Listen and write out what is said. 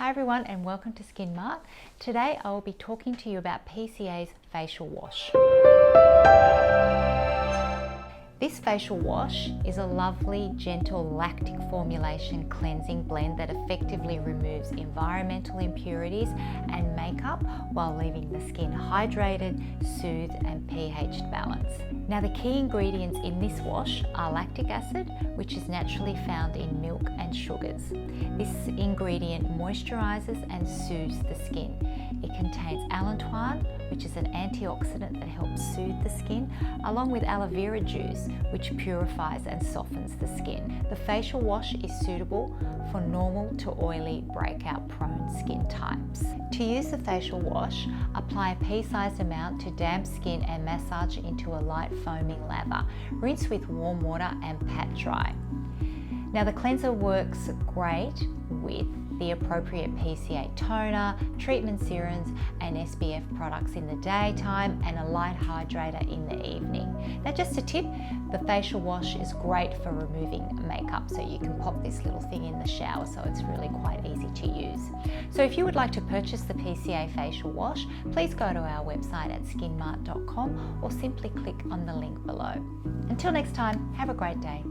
Hi everyone and welcome to Skinmart. Today I will be talking to you about PCA's facial wash. This facial wash is a lovely, gentle lactic formulation cleansing blend that effectively removes environmental impurities and makeup while leaving the skin hydrated, soothed and pH balanced. Now the key ingredients in this wash are lactic acid, which is naturally found in milk and sugars. This ingredient moisturizes and soothes the skin. It contains allantoin, which is an antioxidant that helps soothe the skin, along with aloe vera juice, which purifies and softens the skin. The facial wash is suitable for normal to oily, breakout prone skin types. To use the facial wash, apply a pea-sized amount to damp skin and massage into a light foaming lather. Rinse with warm water and pat dry. Now the cleanser works great with the appropriate PCA toner, treatment serums and SPF products in the daytime and a light hydrator in the evening. Now just a tip, the facial wash is great for removing makeup, so you can pop this little thing in the shower, so it's really quite easy to use. So if you would like to purchase the PCA facial wash, please go to our website at skinmart.com or simply click on the link below. Until next time, have a great day.